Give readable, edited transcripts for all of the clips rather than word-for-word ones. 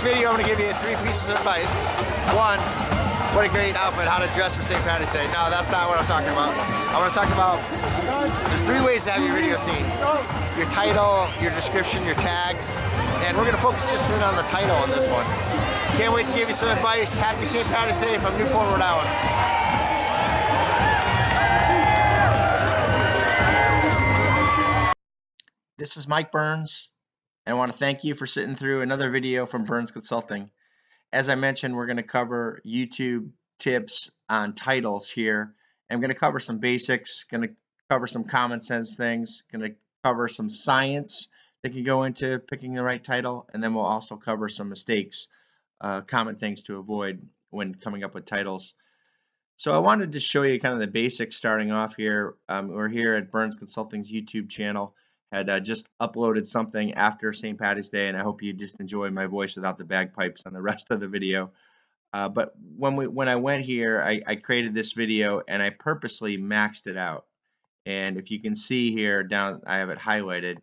video, I'm going to give you 3 pieces of advice. 1, what a great outfit, how to dress for St. Patrick's Day. No, that's not what I'm talking about. I want to talk about, there's 3 ways to have your video seen. Your title, your description, your tags, and we're going to focus just in on the title on this one. Can't wait to give you some advice. Happy St. Patrick's Day from Newport, Rhode Island. This is Mike Byrnes, and I want to thank you for sitting through another video from Byrnes Consulting. As I mentioned, we're going to cover YouTube tips on titles here. I'm going to cover some basics, going to cover some common sense things, going to cover some science that can go into picking the right title, and then we'll also cover some mistakes, common things to avoid when coming up with titles. So I wanted to show you kind of the basics starting off here. We're here at Byrnes Consulting's YouTube channel. Had just uploaded something after St. Patty's Day, and I hope you just enjoy my voice without the bagpipes on the rest of the video. But when I went here, I created this video and I purposely maxed it out. And if you can see here down, I have it highlighted.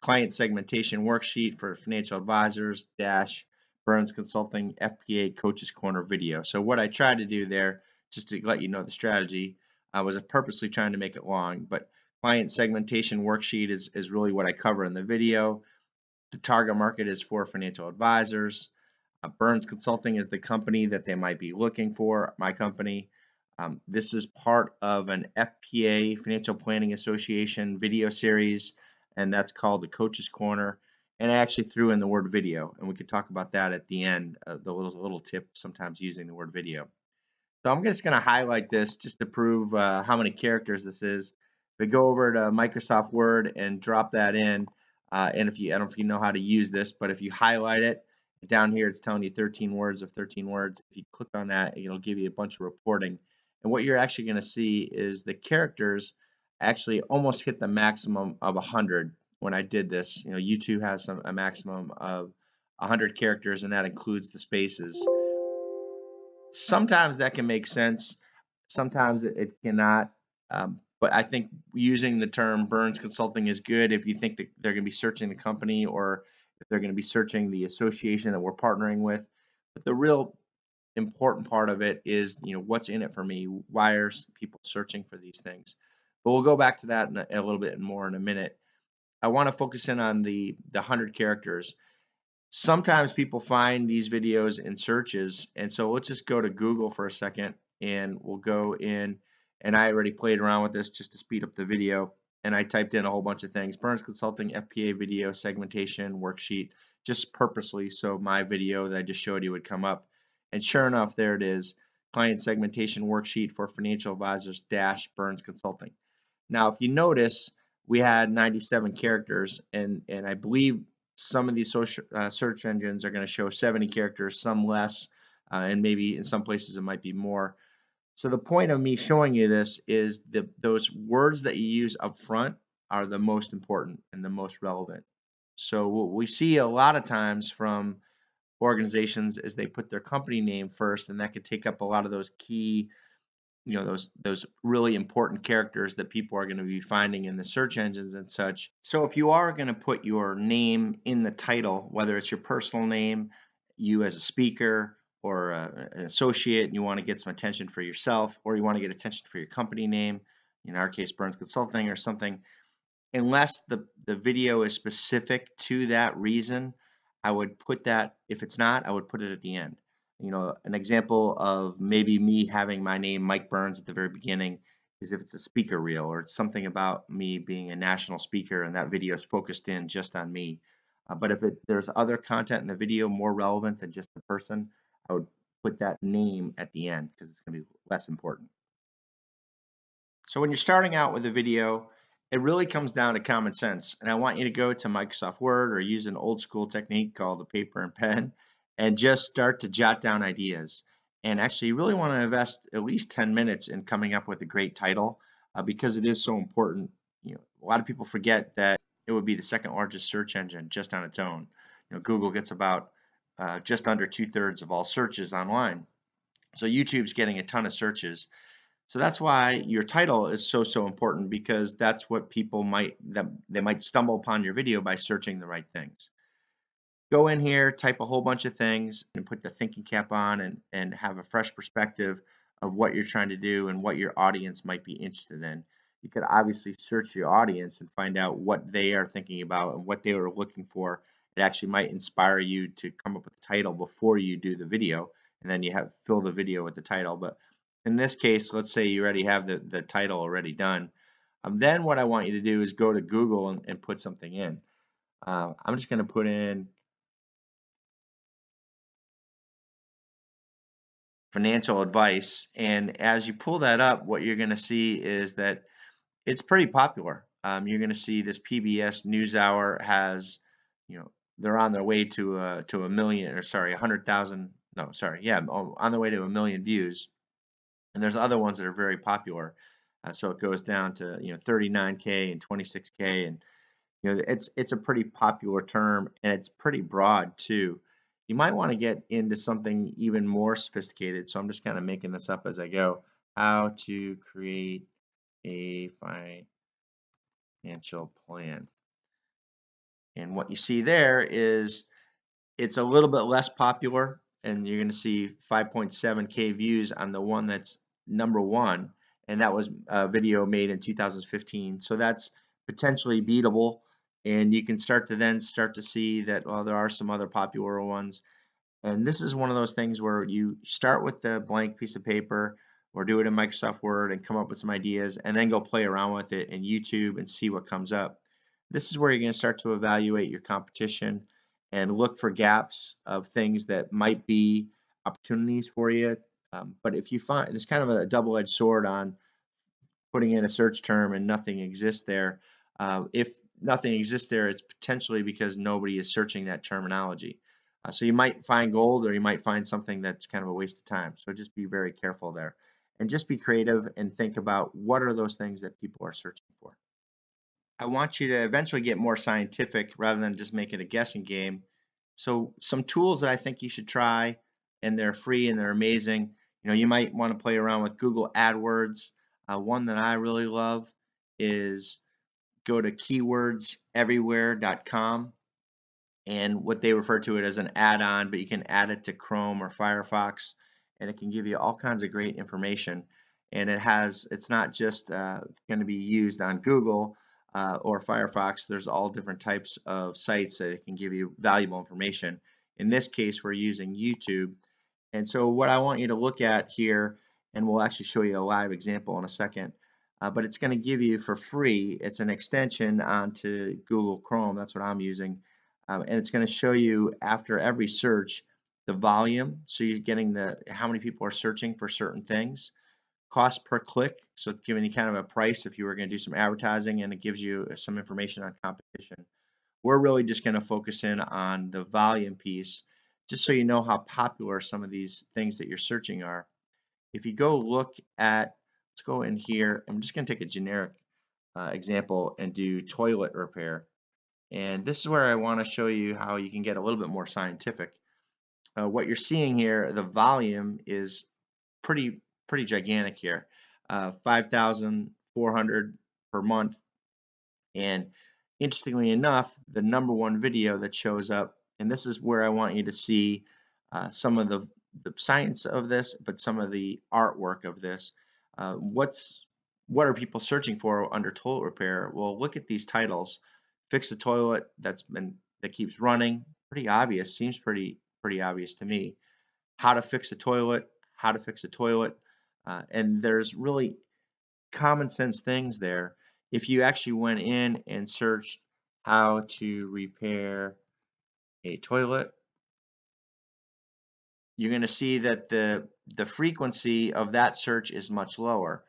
Client segmentation worksheet for financial advisors - Byrnes Consulting FPA Coaches Corner video. So what I tried to do there, just to let you know the strategy, I was purposely trying to make it long, but client segmentation worksheet is really what I cover in the video. The target market is for financial advisors. Byrnes Consulting is the company that they might be looking for, my company. This is part of an FPA, Financial Planning Association video series, and that's called the Coaches Corner. And I actually threw in the word video, and we could talk about that at the end, the little tip sometimes using the word video. So I'm just going to highlight this just to prove how many characters this is. If we go over to Microsoft Word and drop that in, and I don't know if you know how to use this, but if you highlight it, down here it's telling you 13 words of 13 words. If you click on that, it'll give you a bunch of reporting. And what you're actually going to see is the characters actually almost hit the maximum of 100 when I did this. You know, YouTube has a maximum of 100 characters, and that includes the spaces. Sometimes that can make sense. Sometimes it cannot. But I think using the term Byrnes Consulting is good if you think that they're going to be searching the company or if they're going to be searching the association that we're partnering with. But the real important part of it is, you know, what's in it for me? Why are people searching for these things? But we'll go back to that in a little bit more in a minute. I want to focus in on the 100 characters. Sometimes people find these videos in searches, and so let's just go to Google for a second, and we'll go in. And I already played around with this just to speed up the video, and I typed in a whole bunch of things. Byrnes Consulting FPA video segmentation worksheet, just purposely so my video that I just showed you would come up. And sure enough, there it is, client segmentation worksheet for financial advisors - Byrnes Consulting. Now, if you notice, we had 97 characters, and I believe some of these search engines are going to show 70 characters, some less, and maybe in some places it might be more. So the point of me showing you this is those words that you use up front are the most important and the most relevant. So what we see a lot of times from organizations is they put their company name first, and that could take up a lot of those key, you know, those really important characters that people are going to be finding in the search engines and such. So if you are going to put your name in the title, whether it's your personal name, you as a speaker, or an associate, and you want to get some attention for yourself, or you want to get attention for your company name, in our case Byrnes Consulting or something, unless the video is specific to that reason, I would put that. If it's not, I would put it at the end. You know, an example of maybe me having my name Mike Byrnes at the very beginning is if it's a speaker reel or it's something about me being a national speaker and that video is focused in just on me. But if there's other content in the video more relevant than just the person, I would put that name at the end because it's going to be less important. So when you're starting out with a video, it really comes down to common sense. And I want you to go to Microsoft Word or use an old school technique called the paper and pen and just start to jot down ideas. And actually, you really want to invest at least 10 minutes in coming up with a great title because it is so important. You know, a lot of people forget that it would be the second largest search engine just on its own. You know, Google gets about just under 2/3 of all searches online. So YouTube's getting a ton of searches. So that's why your title is so important because that's what people they might stumble upon your video by searching the right things. go in here, type a whole bunch of things, and put the thinking cap on, and have a fresh perspective of what you're trying to do and what your audience might be interested in. You could obviously search your audience and find out what they are thinking about and what they are looking for. It actually might inspire you to come up with a title before you do the video, and then you have fill the video with the title. But in this case, let's say you already have the title already done. Then what I want you to do is go to Google and put something in. I'm just going to put in financial advice. And as you pull that up, what you're going to see is that it's pretty popular. You're going to see this PBS NewsHour has, you know, they're on their way to a million, or sorry, 100,000. No, sorry, yeah, on their way to a million views. And there's other ones that are very popular. So it goes down to 39K and 26K, and it's a pretty popular term, and it's pretty broad too. You might want to get into something even more sophisticated. So I'm just kind of making this up as I go. How to create a financial plan. And what you see there is it's a little bit less popular, and you're going to see 5.7K views on the one that's number one, and that was a video made in 2015. So that's potentially beatable, and you can start to see that, well, there are some other popular ones. And this is one of those things where you start with the blank piece of paper or do it in Microsoft Word and come up with some ideas, and then go play around with it in YouTube and see what comes up. This is where you're going to start to evaluate your competition and look for gaps of things that might be opportunities for you. But if you find there's kind of a double-edged sword on putting in a search term and nothing exists there. If nothing exists there, it's potentially because nobody is searching that terminology. So you might find gold, or you might find something that's kind of a waste of time. So just be very careful there, and just be creative and think about what are those things that people are searching for. I want you to eventually get more scientific rather than just make it a guessing game. So some tools that I think you should try, and they're free and they're amazing. You might want to play around with Google AdWords. One that I really love is go to keywordseverywhere.com, and what they refer to it as an add-on, but you can add it to Chrome or Firefox, and it can give you all kinds of great information. And it's not just going to be used on Google or Firefox. There's all different types of sites that can give you valuable information. In this case, we're using YouTube. And so what I want you to look at here, and we'll actually show you a live example in a second, but it's going to give you for free, it's an extension onto Google Chrome. That's what I'm using. And it's going to show you after every search the volume. So you're getting how many people are searching for certain things. Cost per click. So it's giving you kind of a price if you were going to do some advertising, and it gives you some information on competition. We're really just going to focus in on the volume piece, just so you know how popular some of these things that you're searching are. If you go look at, let's go in here. I'm just going to take a generic example and do toilet repair. And this is where I want to show you how you can get a little bit more scientific. What you're seeing here, the volume is pretty gigantic here, 5,400 per month. And interestingly enough, the number one video that shows up, and this is where I want you to see some of the science of this, but some of the artwork of this. What are people searching for under toilet repair? Well, look at these titles. Fix the toilet that keeps running. Pretty obvious. Seems pretty obvious to me. How to fix a toilet. How to fix a toilet. And there's really common sense things there. If you actually went in and searched how to repair a toilet, you're going to see that the frequency of that search is much lower,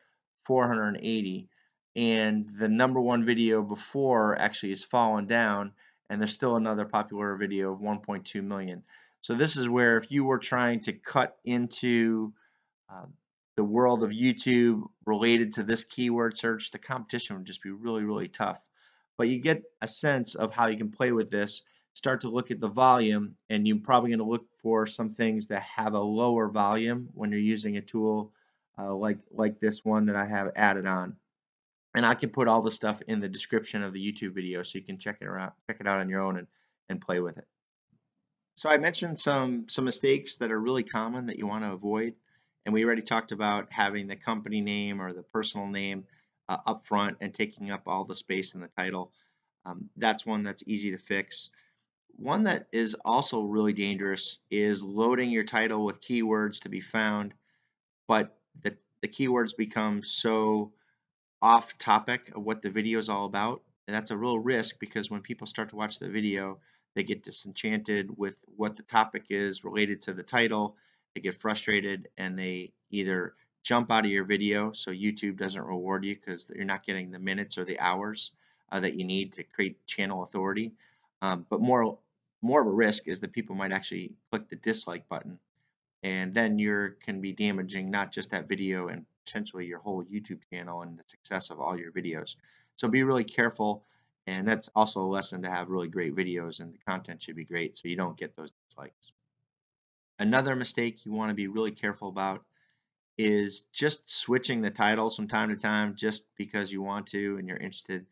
480, and the number one video before actually has fallen down, and there's still another popular video of 1.2 million. So this is where if you were trying to cut into um, the world of YouTube related to this keyword search, the competition would just be really, really tough. But you get a sense of how you can play with this, start to look at the volume, and you're probably going to look for some things that have a lower volume when you're using a tool like this one that I have added on. And I can put all the stuff in the description of the YouTube video so you can check it out on your own and play with it. So I mentioned some mistakes that are really common that you want to avoid, and we already talked about having the company name or the personal name up front and taking up all the space in the title. That's one that's easy to fix. One that is also really dangerous is loading your title with keywords to be found, but the keywords become so off topic of what the video is all about. And that's a real risk because when people start to watch the video, they get disenchanted with what the topic is related to the title. They get frustrated and they either jump out of your video, so YouTube doesn't reward you because you're not getting the minutes or the hours that you need to create channel authority. But more of a risk is that people might actually click the dislike button, and then you can be damaging not just that video and potentially your whole YouTube channel and the success of all your videos. So be really careful, and that's also a lesson to have really great videos and the content should be great so you don't get those dislikes. Another mistake you want to be really careful about is just switching the titles from time to time just because you want to and you're interested.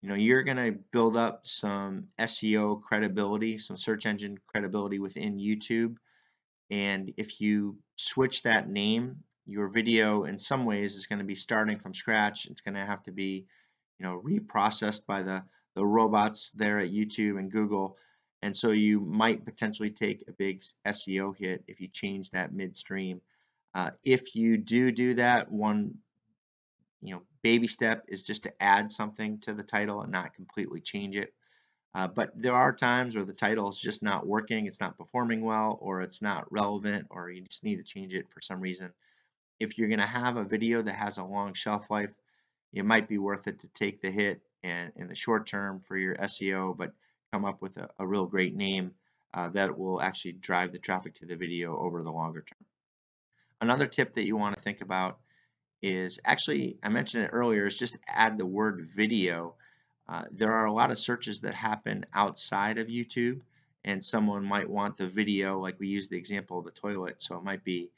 You're going to build up some SEO credibility, some search engine credibility within YouTube, and if you switch that name, your video in some ways is going to be starting from scratch. It's going to have to be, reprocessed by the robots there at YouTube and Google. And so you might potentially take a big SEO hit if you change that midstream. If you do that, one baby step is just to add something to the title and not completely change it. But there are times where the title is just not working, it's not performing well, or it's not relevant, or you just need to change it for some reason. If you're going to have a video that has a long shelf life, it might be worth it to take the hit and in the short term for your SEO, but come up with a real great name that will actually drive the traffic to the video over the longer term. Another tip that you want to think about is actually, I mentioned it earlier, is just add the word video. There are a lot of searches that happen outside of YouTube, and someone might want the video, like we use the example of the toilet. So it might be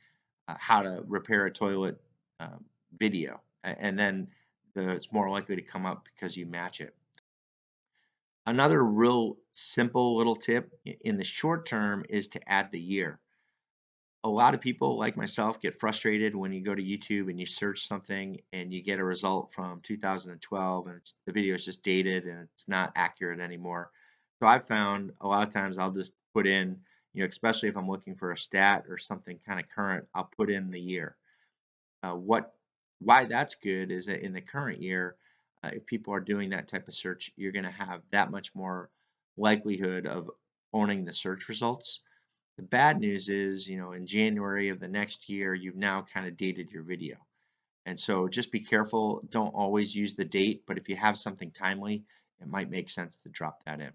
how to repair a toilet video, and then it's more likely to come up because you match it. Another real simple little tip in the short term is to add the year. A lot of people like myself get frustrated when you go to YouTube and you search something and you get a result from 2012 and the video is just dated and it's not accurate anymore. So I've found a lot of times I'll just put in, especially if I'm looking for a stat or something kind of current, I'll put in the year. What Why that's good is that in the current year, if people are doing that type of search, you're going to have that much more likelihood of owning the search results. The bad news is, in January of the next year, you've now kind of dated your video. And so just be careful. Don't always use the date, but if you have something timely, it might make sense to drop that in.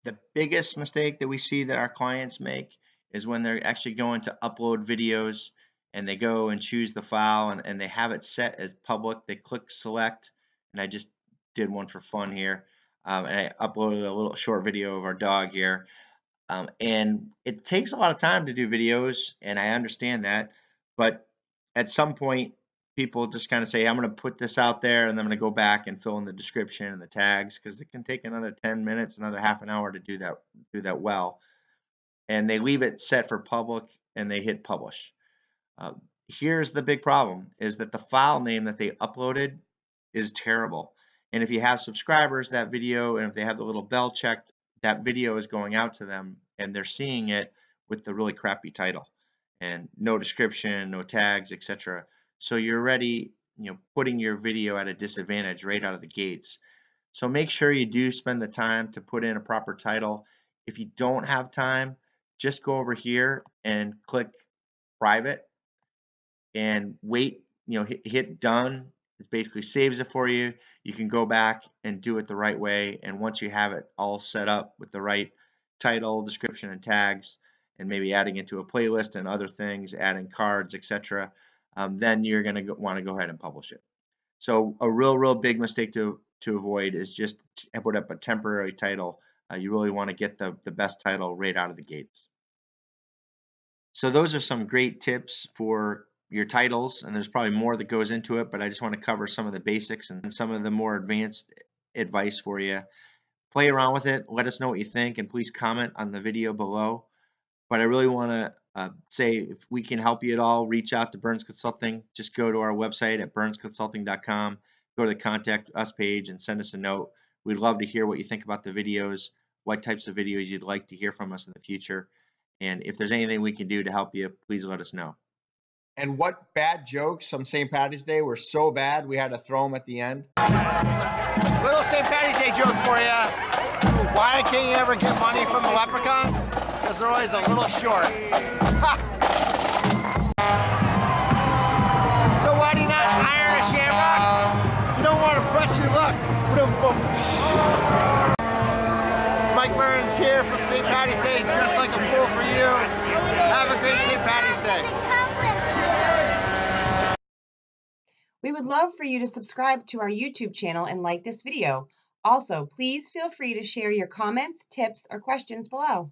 The biggest mistake that we see that our clients make is when they're actually going to upload videos and they go and choose the file and they have it set as public. They click select, and I just did one for fun here. And I uploaded a little short video of our dog here. And it takes a lot of time to do videos, and I understand that. But at some point, people just kind of say, I'm going to put this out there, and then I'm going to go back and fill in the description and the tags because it can take another 10 minutes, another half an hour to do that well. And they leave it set for public, and they hit publish. Uh, Here's the big problem is that the file name that they uploaded is terrible. And if you have subscribers, that video, and if they have the little bell checked, that video is going out to them and they're seeing it with the really crappy title and no description, no tags, etc. So you're already, putting your video at a disadvantage right out of the gates. So make sure you do spend the time to put in a proper title. If you don't have time, just go over here and click private and wait, hit done. It basically saves it for you. You can go back and do it the right way. And once you have it all set up with the right title, description, and tags, and maybe adding it to a playlist and other things, adding cards, etc., then you're going to want to go ahead and publish it. So a real big mistake to avoid is just put up a temporary title. You really want to get the best title right out of the gates. So those are some great tips for your titles, and there's probably more that goes into it, but I just want to cover some of the basics and some of the more advanced advice for you. play around with it. Let us know what you think, and please comment on the video below. But I really want to say, if we can help you at all, reach out to Byrnes Consulting. Just go to our website at byrnesconsulting.com, go to the Contact Us page, and send us a note. We'd love to hear what you think about the videos, what types of videos you'd like to hear from us in the future. And if there's anything we can do to help you, please let us know. And what bad jokes on St. Patty's Day were so bad we had to throw them at the end? Little St. Patty's Day joke for you. Why can't you ever get money from a leprechaun? Because they're always a little short. So why do you not iron a shamrock? You don't want to brush your luck. It's Mike Byrnes here from St. Patty's Day, dressed like a fool for you. Have a great St. Patty's Day. We would love for you to subscribe to our YouTube channel and like this video. Also, please feel free to share your comments, tips, or questions below.